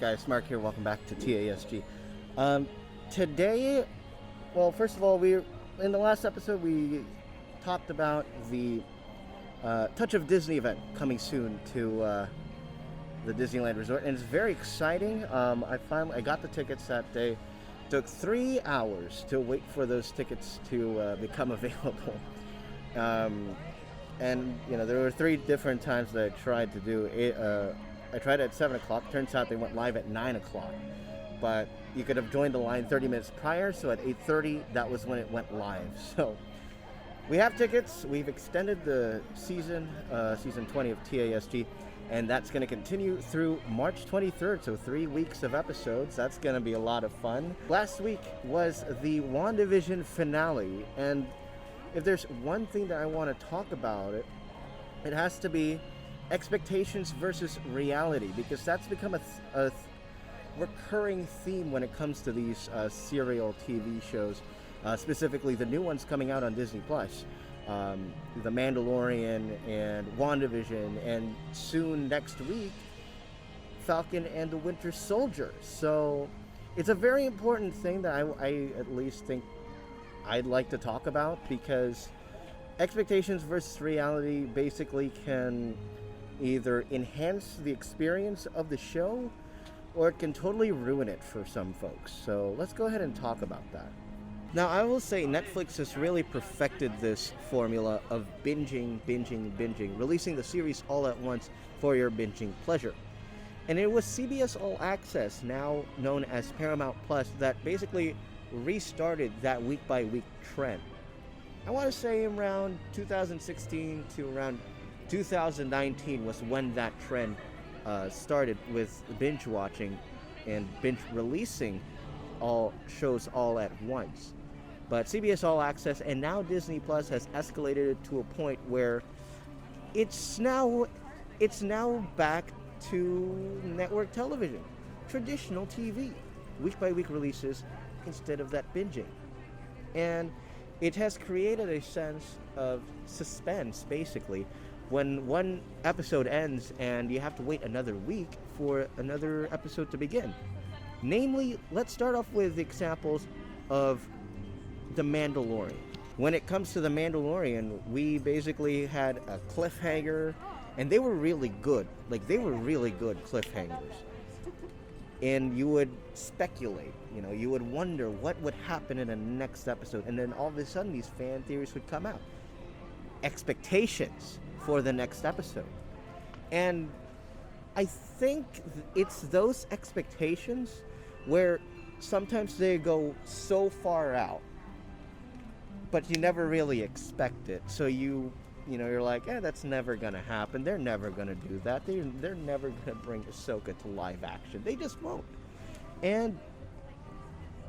guys? Mark here. Welcome back to TASG. Today, well, first of all, in the last episode we talked about the Touch of Disney event coming soon to the Disneyland Resort, and it's very exciting. I got the tickets that day. Took 3 hours to wait for those tickets to become available. And there were 3 different times that I tried to do it. I tried at 7 o'clock. Turns out they went live at 9 o'clock. But you could have joined the line 30 minutes prior, so at 8:30, that was when it went live. So we have tickets. We've extended the season 20 of TASG, and that's going to continue through March 23rd, so 3 weeks of episodes. That's going to be a lot of fun. Last week was the WandaVision Finale, and if there's one thing that I want to talk about, it has to be expectations versus reality, because that's become a recurring theme when it comes to these serial TV shows, specifically the new ones coming out on Disney Plus, the Mandalorian and WandaVision, and soon next week Falcon and the Winter Soldier. So it's a very important thing that I at least think I'd like to talk about, because expectations versus reality basically can either enhance the experience of the show, or it can totally ruin it for some folks. So let's go ahead and talk about that. Now, I will say Netflix has really perfected this formula of binging, releasing the series all at once for your binging pleasure. And it was CBS All Access, now known as Paramount Plus, that basically restarted that week-by-week trend. I want to say around 2016 to around 2019 was when that trend started, with binge watching and binge releasing all shows all at once. But CBS All Access and now Disney Plus has escalated it to a point where it's now back to network television, traditional TV, week by week releases instead of that binging. And it has created a sense of suspense, basically, when one episode ends and you have to wait another week for another episode to begin. Namely, let's start off with examples of The Mandalorian. When it comes to The Mandalorian, we basically had a cliffhanger, and they were really good. They were really good cliffhangers. And you would speculate, you would wonder what would happen in the next episode, and then all of a sudden these fan theories would come out. Expectations for the next episode. And I think it's those expectations where sometimes they go so far out, but you never really expect it. So you're like, that's never gonna happen. They're never gonna do that. They're never gonna bring Ahsoka to live action. They just won't. And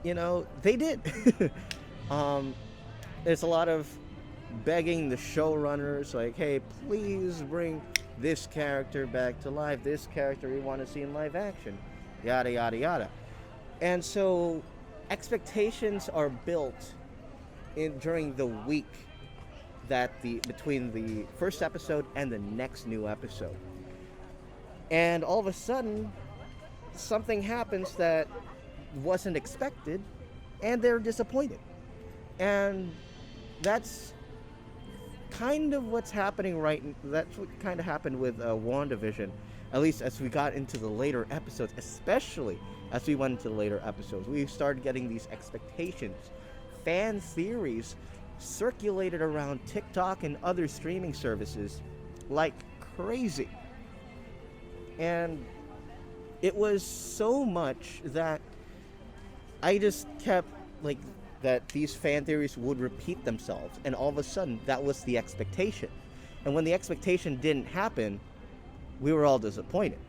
they did. There's a lot of begging the showrunners, like, hey, please bring this character back to life. This character we want to see in live action. Yada yada yada. And so expectations are built during the week between the first episode and the next new episode. And all of a sudden, something happens that wasn't expected, and they're disappointed. And that's kind of what's happening that's what kind of happened with WandaVision, at least as we got into the later episodes. Especially as we went into the later episodes, we started getting these expectations, fan theories circulated around TikTok and other streaming services like crazy. And it was so much that I just kept that these fan theories would repeat themselves, and all of a sudden that was the expectation. And when the expectation didn't happen, we were all disappointed.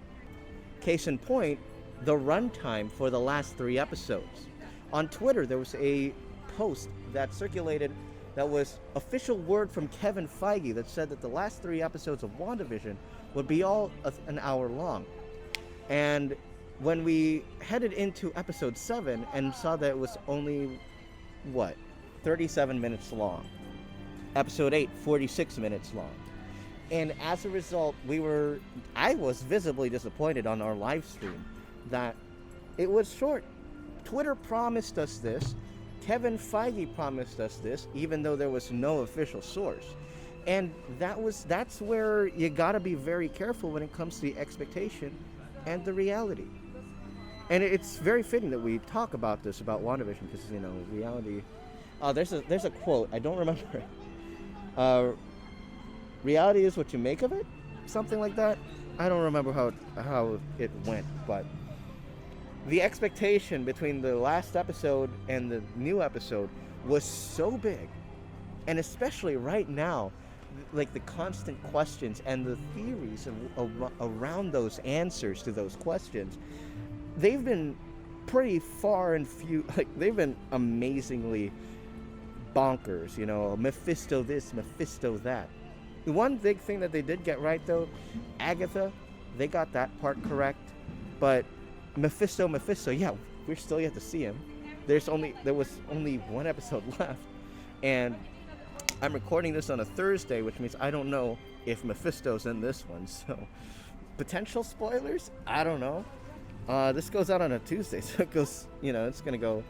Case in point, the runtime for the last 3 episodes. On Twitter, there was a post that circulated that was official word from Kevin Feige that said that the last 3 episodes of WandaVision would be all an hour long. And when we headed into episode 7 and saw that it was only 37 minutes long. Episode 8, 46 minutes long. And as a result, I was visibly disappointed on our live stream that it was short. Twitter promised us this. Kevin Feige promised us this, even though there was no official source. And that's where you gotta be very careful when it comes to the expectation and the reality. And it's very fitting that we talk about this about WandaVision, because reality. There's a quote, I don't remember it. Reality is what you make of it, something like that. I don't remember how it went, but the expectation between the last episode and the new episode was so big, and especially right now, like the constant questions and the theories around those answers to those questions, they've been pretty far and few. Like, they've been amazingly bonkers. Mephisto this, Mephisto that. The one big thing that they did get right, though, Agatha, they got that part correct, but Mephisto, yeah, we're still yet to see him. There was only one episode left, and I'm recording this on a Thursday, which means I don't know if Mephisto's in this one, so potential spoilers? I don't know. This goes out on a Tuesday, so it goes, it's gonna go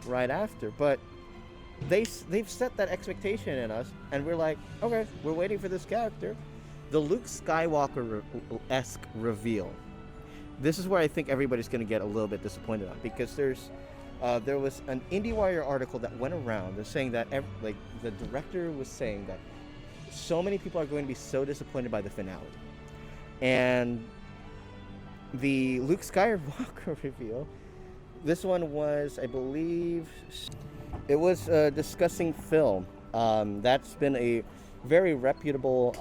right after, but they've set that expectation in us, and we're like, okay, we're waiting for this character. The Luke Skywalker-esque reveal. This is where I think everybody's going to get a little bit disappointed on, because there was an IndieWire article that went around saying that the director was saying that so many people are going to be so disappointed by the finale. And the Luke Skywalker reveal, this one was, I believe, it was discussing film. That's been a very reputable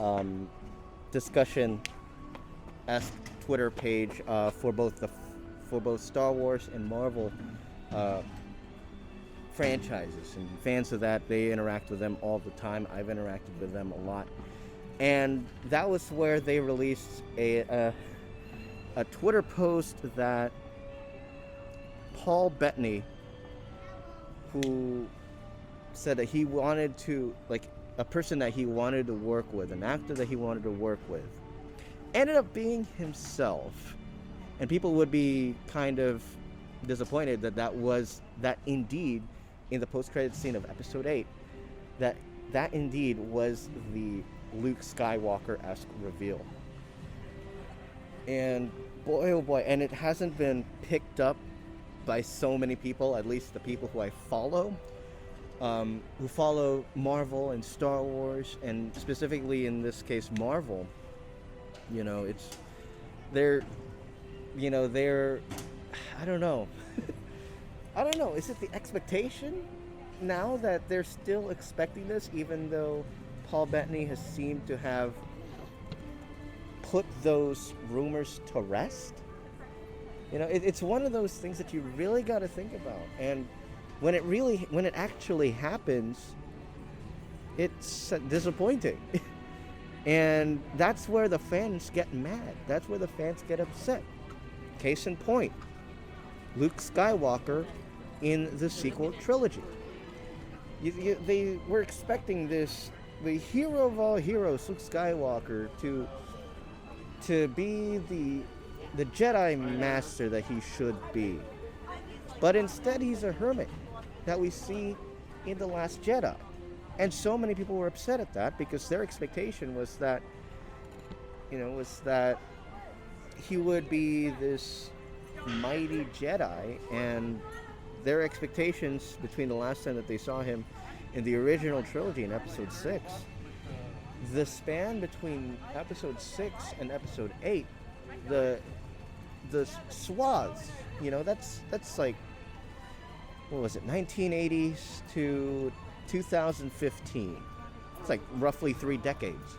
discussion-esque Twitter page for both Star Wars and Marvel franchises, and fans of that, they interact with them all the time. I've interacted with them a lot, and that was where they released a Twitter post that Paul Bettany, who said that he wanted to, a person that he wanted to work with, an actor that he wanted to work with, ended up being himself. And people would be kind of disappointed that indeed, in the post-credits scene of episode 8, that indeed was the Luke Skywalker-esque reveal. And boy, oh boy, and it hasn't been picked up by so many people, at least the people who I follow, who follow Marvel and Star Wars, and specifically in this case Marvel. They're I don't know. Is it the expectation now that they're still expecting this, even though Paul Bettany has seemed to have put those rumors to rest? It's one of those things that you really got to think about, and when it actually happens, it's disappointing. And that's where the fans get mad. That's where the fans get upset. Case in point, Luke Skywalker in the sequel trilogy. They were expecting the hero of all heroes, Luke Skywalker, to be the Jedi Master that he should be. But instead, he's a hermit that we see in The Last Jedi. And so many people were upset at that, because their expectation was that he would be this mighty Jedi, and their expectations between the last time that they saw him in the original trilogy in episode 6, the span between episode 6 and episode 8, the swaths, that's like, what was it, 1980s to 2015. It's like roughly 3 decades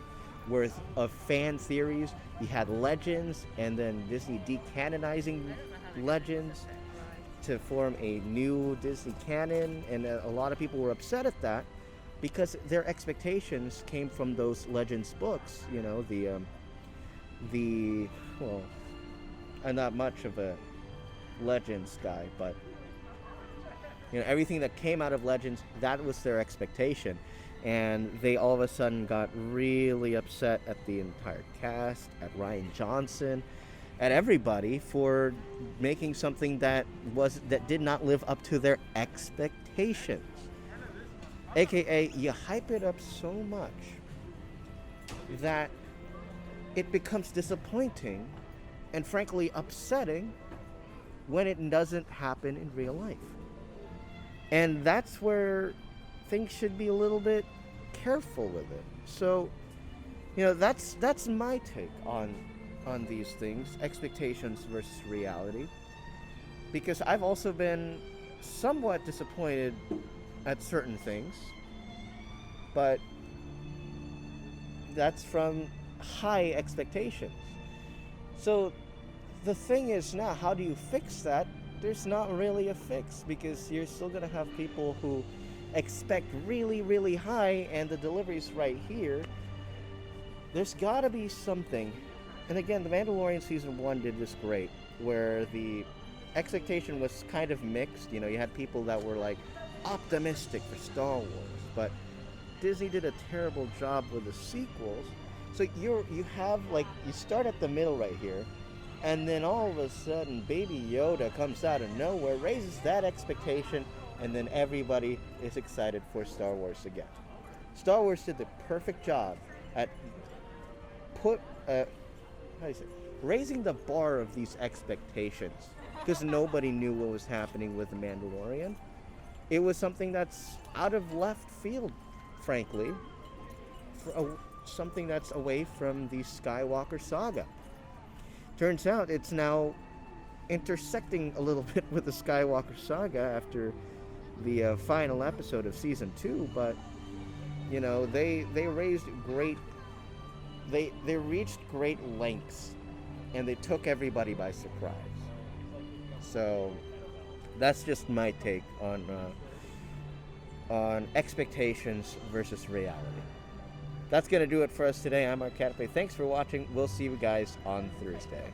worth of fan theories. You had Legends, and then Disney decanonizing Legends to form a new Disney canon, and a lot of people were upset at that because their expectations came from those Legends books. Well, I'm not much of a Legends guy, but everything that came out of Legends, that was their expectation. And they all of a sudden got really upset at the entire cast, at Rian Johnson, at everybody for making something that did not live up to their expectations. AKA, you hype it up so much that it becomes disappointing and frankly upsetting when it doesn't happen in real life. And that's where things should be a little bit careful with it. So, that's my take on these things, expectations versus reality. Because I've also been somewhat disappointed at certain things, but that's from high expectations. So the thing is now, how do you fix that? There's not really a fix, because you're still going to have people who expect really, really high, and the delivery's right here. There's got to be something. And again, The Mandalorian Season 1 did this great, where the expectation was kind of mixed. You had people that were like optimistic for Star Wars, but Disney did a terrible job with the sequels. So you have, like, you start at the middle right here, and then all of a sudden Baby Yoda comes out of nowhere, raises that expectation, and then everybody is excited for Star Wars again. Star Wars did the perfect job at raising the bar of these expectations, because nobody knew what was happening with The Mandalorian. It was something that's out of left field, frankly, something that's away from the Skywalker saga. Turns out it's now intersecting a little bit with the Skywalker saga after the final episode of Season 2, but they reached great lengths, and they took everybody by surprise. So that's just my take on expectations versus reality. That's going to do it for us today. I'm Mark Catapay. Thanks for watching. We'll see you guys on Thursday.